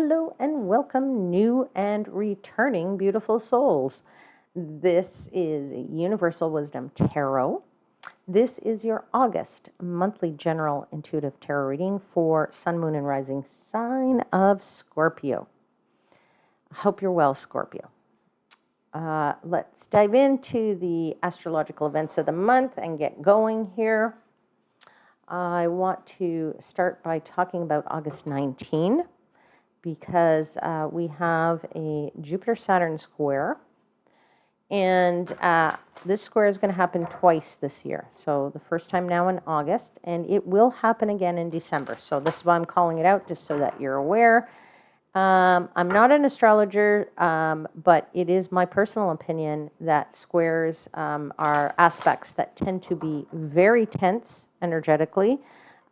Hello and welcome, new and returning beautiful souls. This is Universal Wisdom Tarot. This is your August monthly general intuitive tarot reading for Sun, Moon, and Rising sign of Scorpio. I hope you're well, Scorpio. Let's dive into the astrological events of the month and get going here. I want to start by talking about August 19. Because we have a Jupiter-Saturn square, and this square is going to happen twice this year. So the first time now in August, and it will happen again in December. So this is why I'm calling it out, just so that you're aware. I'm not an astrologer, but it is my personal opinion that squares are aspects that tend to be very tense energetically.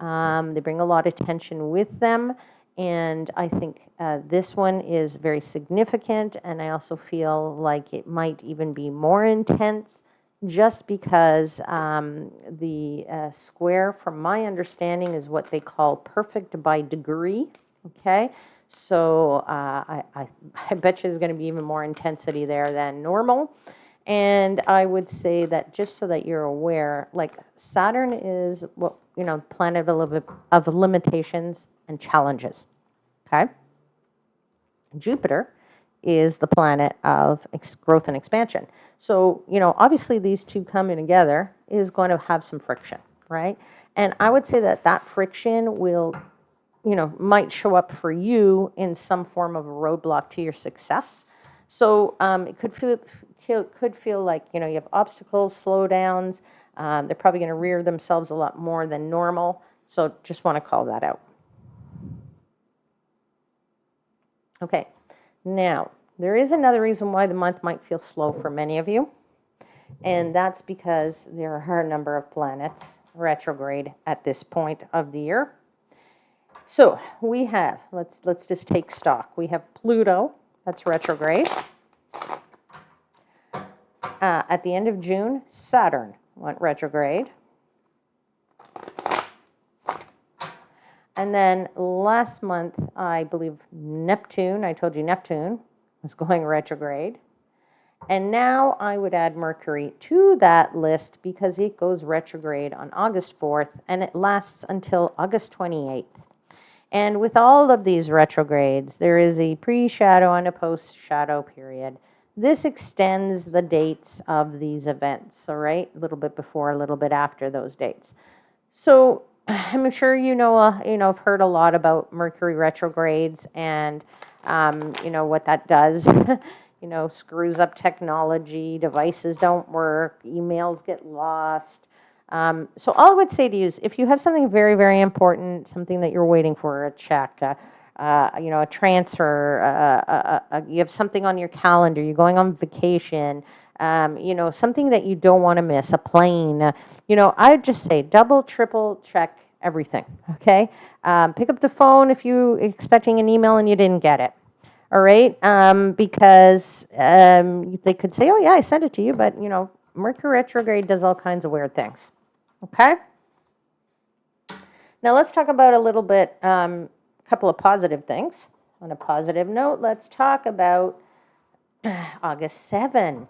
They bring a lot of tension with them. And I think this one is very significant, and I also feel like it might even be more intense just because the square, from my understanding, is what they call perfect by degree, okay? So I bet you there's going to be even more intensity there than normal. And I would say that just so that you're aware, like Saturn is, planet of limitations and challenges, okay? Jupiter is the planet of growth and expansion. So, obviously these two coming together is going to have some friction, right? And I would say that friction will, might show up for you in some form of a roadblock to your success. So it could feel like, you have obstacles, slowdowns. They're probably going to rear themselves a lot more than normal. So just want to call that out. Okay, now there is another reason why the month might feel slow for many of you, and that's because there are a number of planets retrograde at this point of the year. So we have, let's just take stock. We have Pluto, that's retrograde. At the end of June, Saturn went retrograde. And then last month, I believe Neptune, I told you Neptune was going retrograde. And now I would add Mercury to that list because it goes retrograde on August 4th and it lasts until August 28th. And with all of these retrogrades, there is a pre-shadow and a post-shadow period. This extends the dates of these events, all right? A little bit before, a little bit after those dates. So I'm sure I've heard a lot about Mercury retrogrades and, what that does. Screws up technology, devices don't work, emails get lost. So all I would say to you is if you have something very, very important, something that you're waiting for, a check, a transfer, you have something on your calendar, you're going on vacation, something that you don't want to miss, a plane, I'd just say double, triple check everything, okay? Pick up the phone if you're expecting an email and you didn't get it, all right? Because they could say, oh, yeah, I sent it to you, but, Mercury retrograde does all kinds of weird things, okay? Now, let's talk about a little bit, couple of positive things. On a positive note, let's talk about August 7.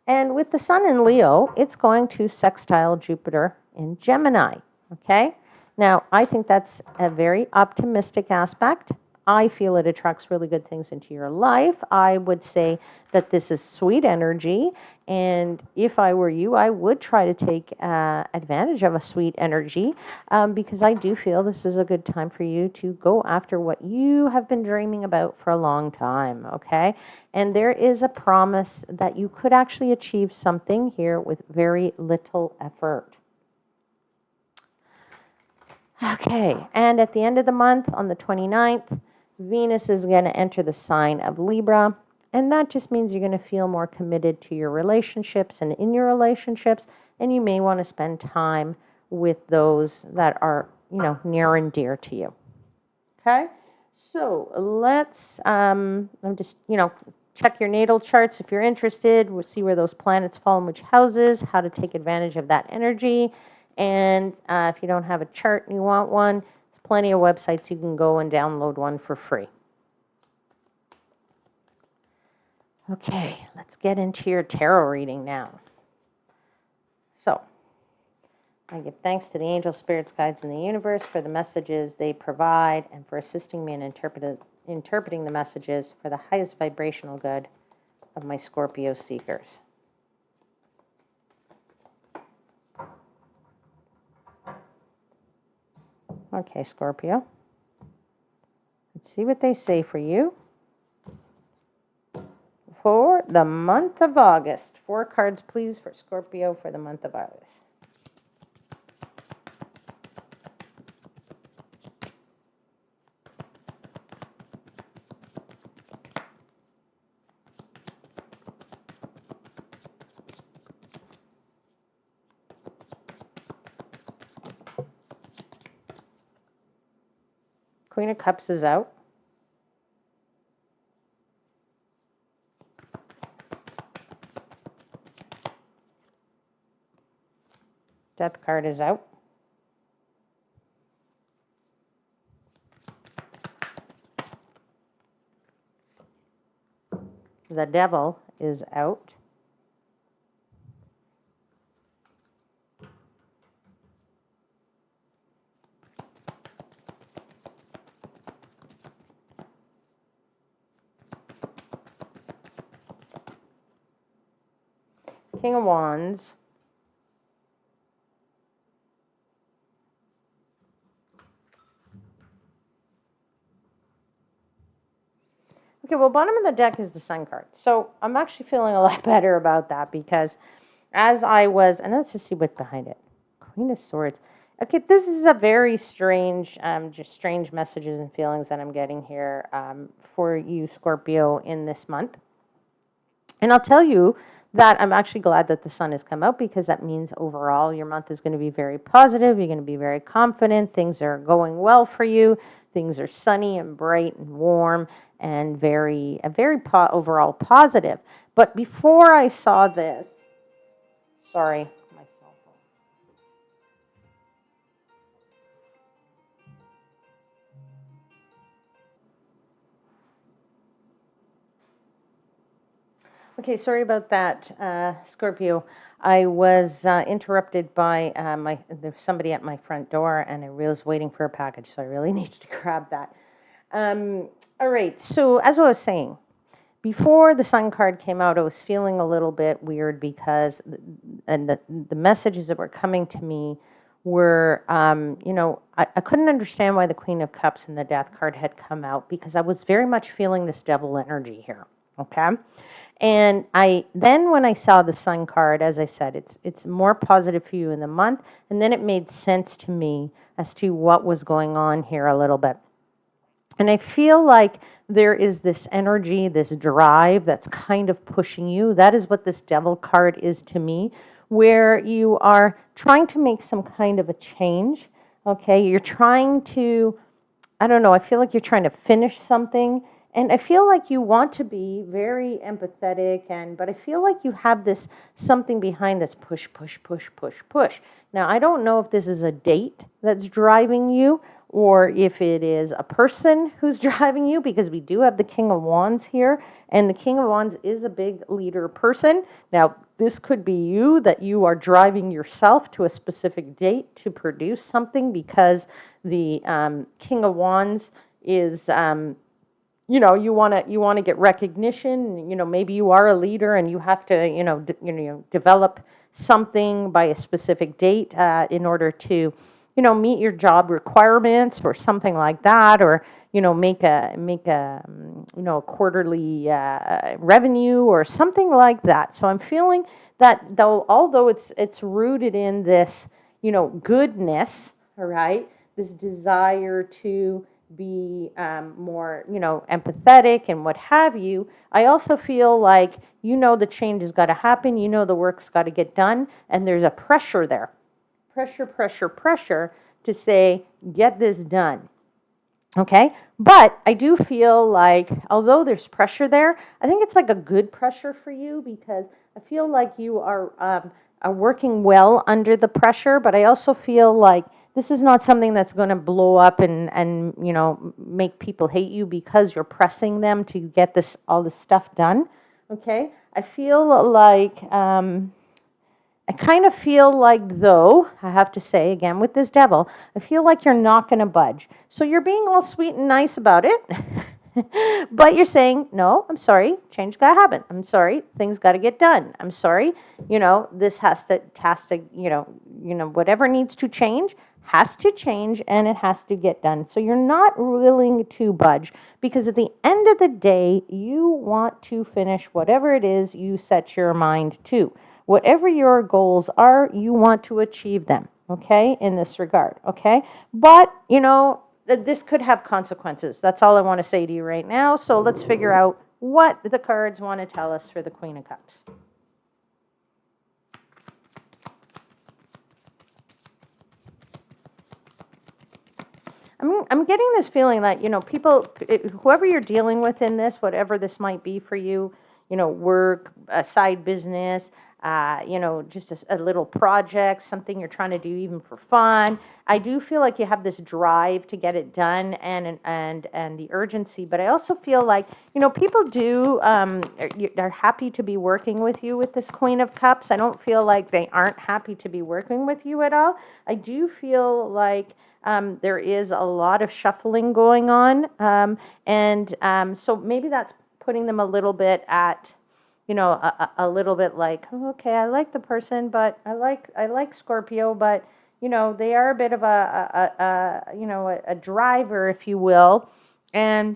And with the sun in Leo, it's going to sextile Jupiter in Gemini, okay? Now, I think that's a very optimistic aspect. I feel it attracts really good things into your life. I would say that this is sweet energy. And if I were you, I would try to take advantage of a sweet energy because I do feel this is a good time for you to go after what you have been dreaming about for a long time, okay? And there is a promise that you could actually achieve something here with very little effort. Okay, and at the end of the month, on the 29th, Venus is going to enter the sign of Libra, and that just means you're going to feel more committed to your relationships and in your relationships, and you may want to spend time with those that are, near and dear to you. Okay, so let's, check your natal charts if you're interested. We'll see where those planets fall in which houses, how to take advantage of that energy. And if you don't have a chart and you want one, there's plenty of websites you can go and download one for free. Okay, let's get into your tarot reading now. So, I give thanks to the angels, spirits, guides, and the universe for the messages they provide and for assisting me in interpreting the messages for the highest vibrational good of my Scorpio seekers. Okay, Scorpio. Let's see what they say for you for the month of August. 4 cards, please, for Scorpio for the month of August. Queen of Cups is out. Death card is out. The Devil is out. King of Wands. Okay, well, bottom of the deck is the Sun card. So I'm actually feeling a lot better about that because as I was, and let's just see what's behind it. Queen of Swords. Okay, this is a very strange, just strange messages and feelings that I'm getting here for you, Scorpio, in this month. And I'll tell you that I'm actually glad that the Sun has come out because that means overall your month is going to be very positive. You're going to be very confident. Things are going well for you. Things are sunny and bright and warm and very overall positive. But before I saw this, sorry, my cell phone. Okay, sorry about that, Scorpio. I was interrupted by there's somebody at my front door, and I was waiting for a package, so I really needed to grab that. All right, so as I was saying, before the Sun card came out, I was feeling a little bit weird because, the messages that were coming to me were, I couldn't understand why the Queen of Cups and the Death card had come out because I was very much feeling this devil energy here. Okay. And when I saw the Sun card, as I said, it's more positive for you in the month. And then it made sense to me as to what was going on here a little bit. And I feel like there is this energy, this drive that's kind of pushing you. That is what this Devil card is to me, where you are trying to make some kind of a change. Okay, you're trying to, I don't know, I feel like you're trying to finish something. And I feel like you want to be very empathetic, but I feel like you have this something behind this push, push, push, push, push. Now, I don't know if this is a date that's driving you or if it is a person who's driving you, because we do have the King of Wands here, and the King of Wands is a big leader person. Now, this could be you, that you are driving yourself to a specific date to produce something, because the King of Wands is... you want to get recognition. Maybe you are a leader and you have to develop something by a specific date in order to meet your job requirements or something like that, or make a quarterly revenue or something like that. So I'm feeling that although it's rooted in this goodness, all right, this desire to be more, empathetic and what have you, I also feel like, the change has got to happen, the work's got to get done, and there's a pressure there. Pressure to say, get this done. Okay? But I do feel like, although there's pressure there, I think it's like a good pressure for you, because I feel like you are working well under the pressure, but I also feel like this is not something that's going to blow up and make people hate you because you're pressing them to get all this stuff done. Okay? I feel like, I kind of feel like, though, I have to say again with this devil, I feel like you're not going to budge. So you're being all sweet and nice about it, but you're saying, no, I'm sorry, change got to happen. I'm sorry, things got to get done. I'm sorry, this has to, whatever needs to change has to change and it has to get done. So you're not willing to budge because at the end of the day, you want to finish whatever it is you set your mind to. Whatever your goals are, you want to achieve them, okay, in this regard, okay? But, this could have consequences. That's all I want to say to you right now. So let's figure out what the cards want to tell us for the Queen of Cups. I'm getting this feeling that, people, whoever you're dealing with in this, whatever this might be for you, work, a side business, just a little project, something you're trying to do even for fun. I do feel like you have this drive to get it done and the urgency, but I also feel like, people they're happy to be working with you with this Queen of Cups. I don't feel like they aren't happy to be working with you at all. I do feel like there is a lot of shuffling going on. So maybe that's putting them a little bit at, a little bit like, oh, okay, I like the person, but I like Scorpio, but, they are a bit of a driver, if you will. And,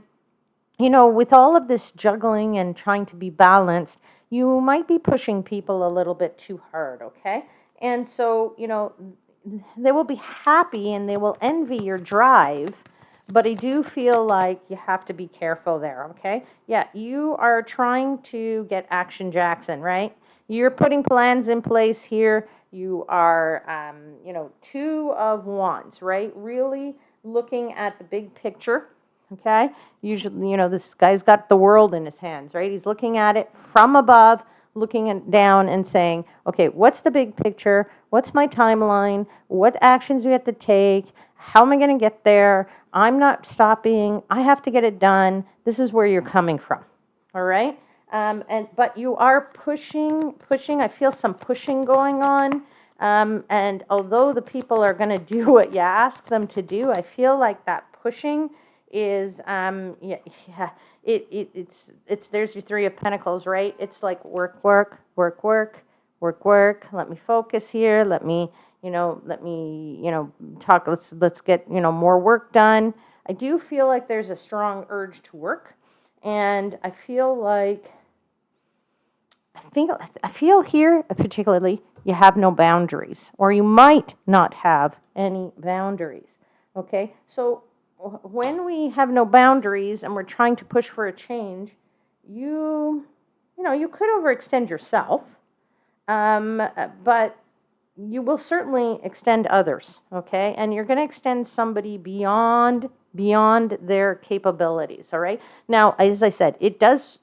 with all of this juggling and trying to be balanced, you might be pushing people a little bit too hard, okay? And so, they will be happy and they will envy your drive, but I do feel like you have to be careful there, okay? Yeah, you are trying to get Action Jackson, right? You're putting plans in place here. You are, Two of Wands, right? Really looking at the big picture, okay? Usually, this guy's got the world in his hands, right? He's looking at it from above, looking down and saying, okay, what's the big picture? What's my timeline? What actions do we have to take? How am I going to get there? I'm not stopping. I have to get it done. This is where you're coming from. All right? But you are pushing. I feel some pushing going on. And although the people are going to do what you ask them to do, I feel like that pushing is, it's there's your Three of Pentacles, right? It's like work, let me focus here, let me talk, let's get more work done. I do feel like there's a strong urge to work, and I feel like I feel here particularly you have no boundaries, or you might not have any boundaries. Okay, so when we have no boundaries and we're trying to push for a change, you could overextend yourself, but you will certainly extend others, okay? And you're going to extend somebody beyond their capabilities, all right? Now, as I said, it does,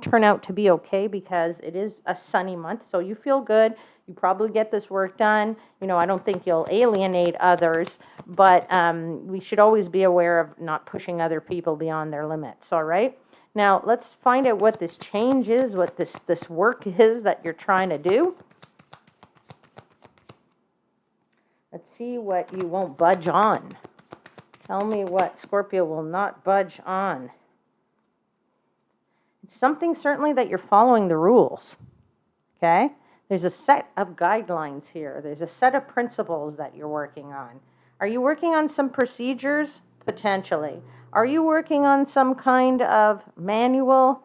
turn out to be okay because it is a sunny month, so you feel good. You probably get this work done. I don't think you'll alienate others, but we should always be aware of not pushing other people beyond their limits, all right? Now, let's find out what this change is, what this work is that you're trying to do. Let's see what you won't budge on. Tell me what Scorpio will not budge on. It's something certainly that you're following the rules, okay? There's a set of guidelines here. There's a set of principles that you're working on. Are you working on some procedures? Potentially. Are you working on some kind of manual?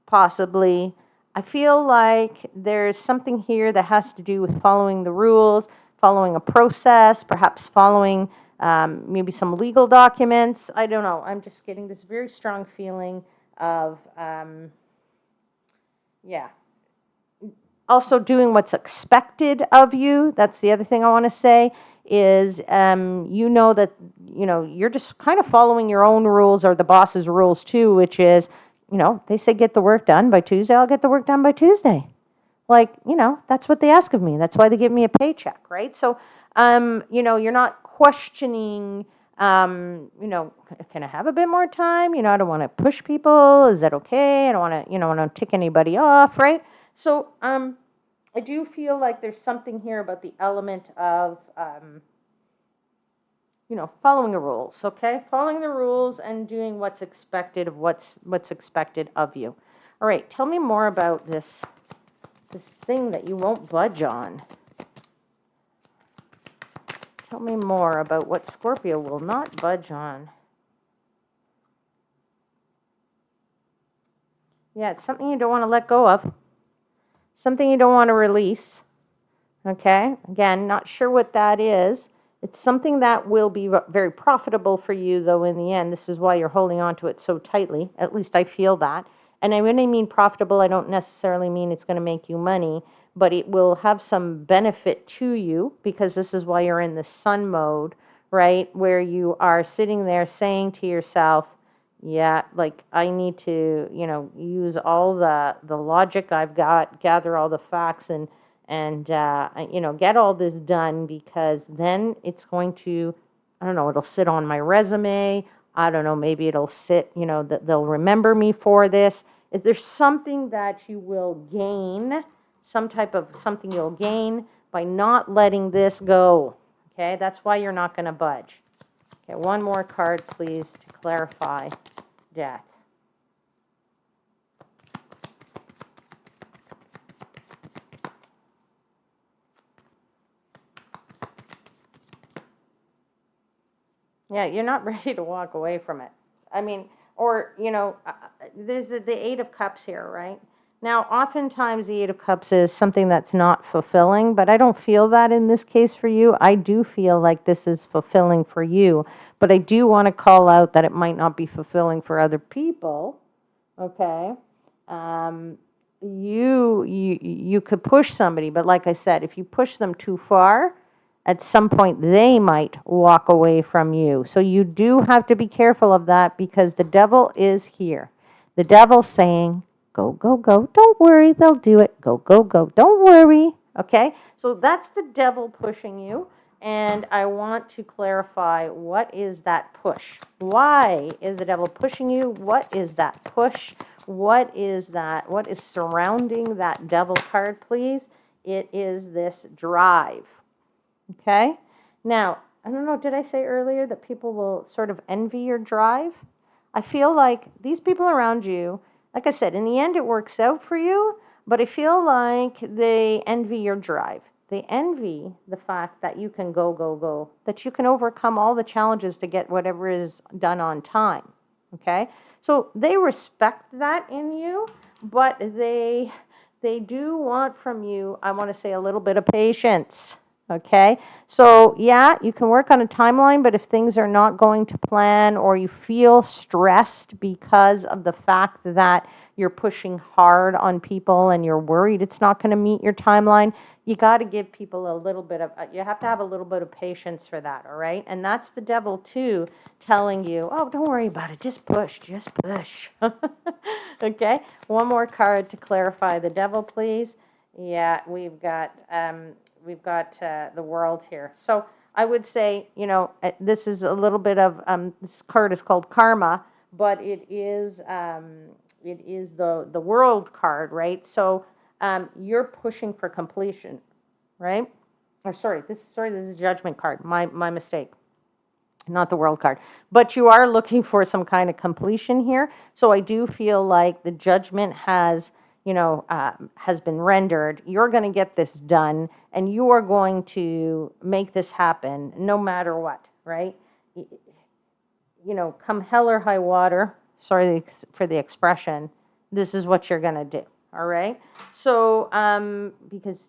Possibly. I feel like there's something here that has to do with following the rules, following a process, perhaps following maybe some legal documents. I don't know. I'm just getting this very strong feeling of, also doing what's expected of you. That's the other thing I want to say is, that, you're just kind of following your own rules or the boss's rules too, which is, they say get the work done by Tuesday, I'll get the work done by Tuesday. Like, that's what they ask of me. That's why they give me a paycheck, right? So, you're not questioning Can I have a bit more time? I don't want to push people. Is that okay? I don't want to, I don't tick anybody off, right? So, I do feel like there's something here about the element of, following the rules, okay? Following the rules and doing what's expected of what's expected of you. All right, tell me more about this thing that you won't budge on. Tell me more about what Scorpio will not budge on. Yeah, it's something you don't want to let go of. Something you don't want to release. Okay? Again, not sure what that is. It's something that will be very profitable for you, though, in the end. This is why you're holding on to it so tightly. At least I feel that. And when I mean profitable, I don't necessarily mean it's going to make you money, but it will have some benefit to you, because this is why you're in the sun mode, right? Where you are sitting there saying to yourself, yeah, like I need to, use all the logic I've got, gather all the facts, and get all this done, because then it's going to, I don't know, it'll sit on my resume. I don't know, maybe it'll sit, that they'll remember me for this. If there's something that you will gain, some type of something you'll gain by not letting this go. Okay, that's why you're not going to budge. Okay, one more card, please, to clarify death. Yeah, you're not ready to walk away from it. I mean, or, there's the Eight of Cups here, right? Now, oftentimes the Eight of Cups is something that's not fulfilling, but I don't feel that in this case for you. I do feel like this is fulfilling for you, but I do want to call out that it might not be fulfilling for other people, okay? You could push somebody, but like I said, if you push them too far, at some point they might walk away from you. So you do have to be careful of that, because the devil is here. The devil's saying, go, go, go. Don't worry, they'll do it. Go, go, go. Don't worry. Okay? So that's the devil pushing you. And I want to clarify, what is that push? Why is the devil pushing you? What is that push? What is that? What is surrounding that devil card, please? It is this drive. Okay? Now, I don't know, did I say earlier that people will sort of envy your drive? I feel like these people around you, like I said, in the end it works out for you, but I feel like they envy your drive. They envy the fact that you can go, go, go, that you can overcome all the challenges to get whatever is done on time. Okay? So they respect that in you, but they do want from you, I want to say, a little bit of patience. Okay, so yeah, you can work on a timeline, but if things are not going to plan, or you feel stressed because of the fact that you're pushing hard on people and you're worried it's not going to meet your timeline, you got to give people a little bit of, you have to have a little bit of patience for that, all right? And that's the devil too, telling you, oh, don't worry about it, just push, just push. Okay, one more card to clarify the devil, please. Yeah, we've got the World here. So I would say, this is a little bit of, this card is called Karma, but it is the World card, right? So you're pushing for completion, right? Or this is a Judgment card. My mistake. Not the World card. But you are looking for some kind of completion here. So I do feel like the Judgment has been rendered. You're going to get this done, and you are going to make this happen no matter what, right? Come hell or high water, sorry for the expression, this is what you're going to do, all right? So, because,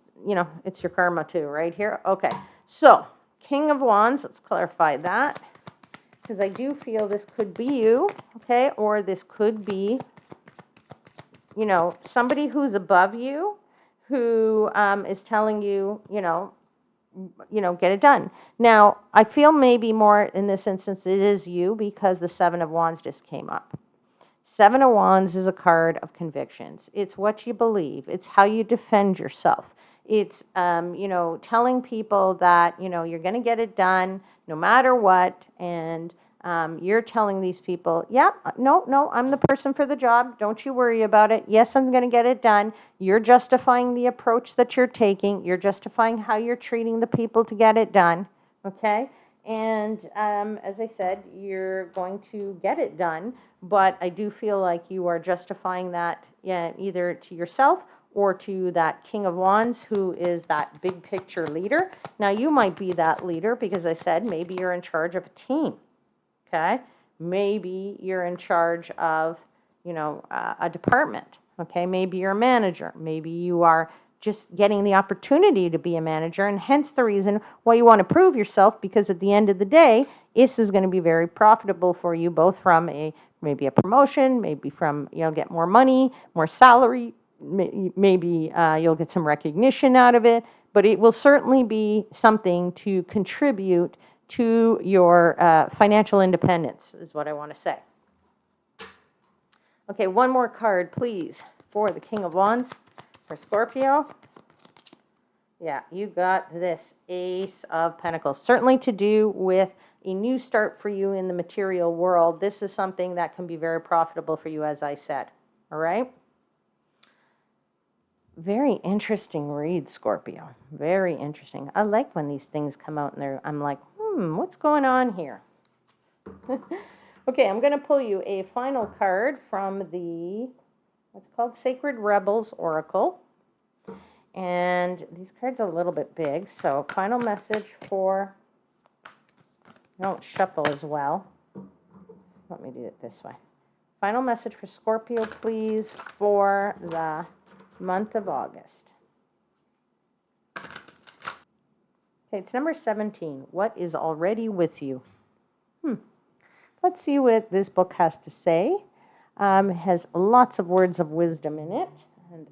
it's your karma too, right here. Okay, so King of Wands, let's clarify that, because I do feel this could be you, okay, or this could be somebody who's above you, who is telling you, get it done. Now, I feel maybe more in this instance it is you, because the Seven of Wands just came up. Seven of Wands is a card of convictions. It's what you believe. It's how you defend yourself. It's, telling people that, you're going to get it done no matter what. And you're telling these people, yeah, no, I'm the person for the job. Don't you worry about it. Yes, I'm going to get it done. You're justifying the approach that you're taking. You're justifying how you're treating the people to get it done. Okay? And as I said, you're going to get it done. But I do feel like you are justifying that, yeah, either to yourself or to that King of Wands, who is that big picture leader. Now, you might be that leader because I said maybe you're in charge of a team. Okay? Maybe you're in charge of, a department. Okay? Maybe you're a manager. Maybe you are just getting the opportunity to be a manager, and hence the reason why you want to prove yourself, because at the end of the day, this is going to be very profitable for you, both from maybe a promotion, maybe from, get more money, more salary, maybe you'll get some recognition out of it, but it will certainly be something to contribute to your financial independence, is what I want to say. Okay, one more card, please, for the King of Wands for Scorpio. Yeah, you got this Ace of Pentacles. Certainly to do with a new start for you in the material world. This is something that can be very profitable for you, as I said. All right? Very interesting read, Scorpio. Very interesting. I like when these things come out and I'm like, what's going on here? Okay, I'm going to pull you a final card from the, what's called Sacred Rebels Oracle. And these cards are a little bit big, so final message for, don't shuffle as well. Let me do it this way. Final message for Scorpio, please, for the month of August. Okay, it's number 17. What is already with you? Let's see what this book has to say. It has lots of words of wisdom in it. And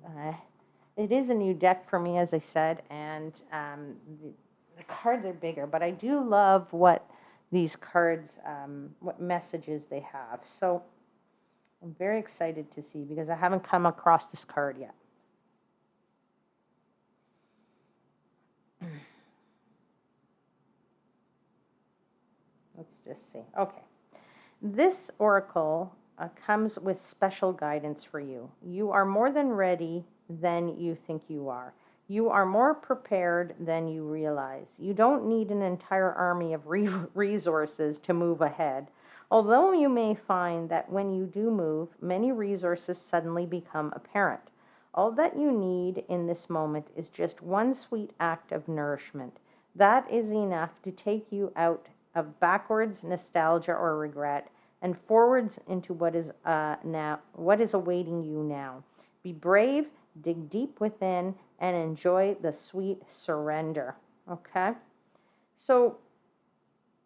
it is a new deck for me, as I said, and the cards are bigger. But I do love what these cards, what messages they have. So I'm very excited to see, because I haven't come across this card yet. Let's just see. Okay. This oracle comes with special guidance for you. You are more than ready than you think you are. You are more prepared than you realize. You don't need an entire army of resources to move ahead. Although you may find that when you do move, many resources suddenly become apparent. All that you need in this moment is just one sweet act of nourishment. That is enough to take you out of backwards nostalgia or regret, and forwards into what is awaiting you now. Be brave, dig deep within, and enjoy the sweet surrender. Okay? So,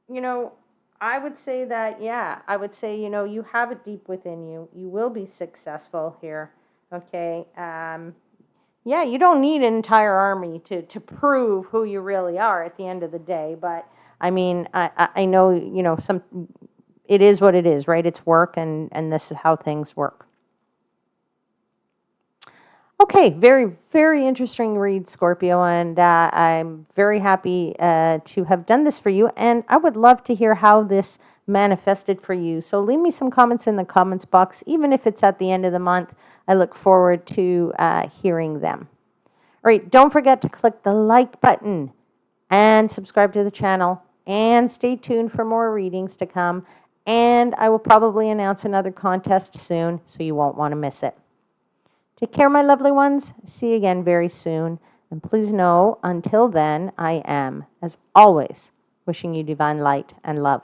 I would say that, you have it deep within you. You will be successful here. Okay? You don't need an entire army to prove who you really are at the end of the day, but I mean, I know, it is what it is, right? It's work, and this is how things work. Okay, very, very interesting read, Scorpio, and I'm very happy to have done this for you, and I would love to hear how this manifested for you. So leave me some comments in the comments box, even if it's at the end of the month. I look forward to hearing them. All right, don't forget to click the like button and subscribe to the channel, and stay tuned for more readings to come. And I will probably announce another contest soon, so you won't want to miss it. Take care, my lovely ones. See you again very soon. And please know, until then, I am, as always, wishing you divine light and love.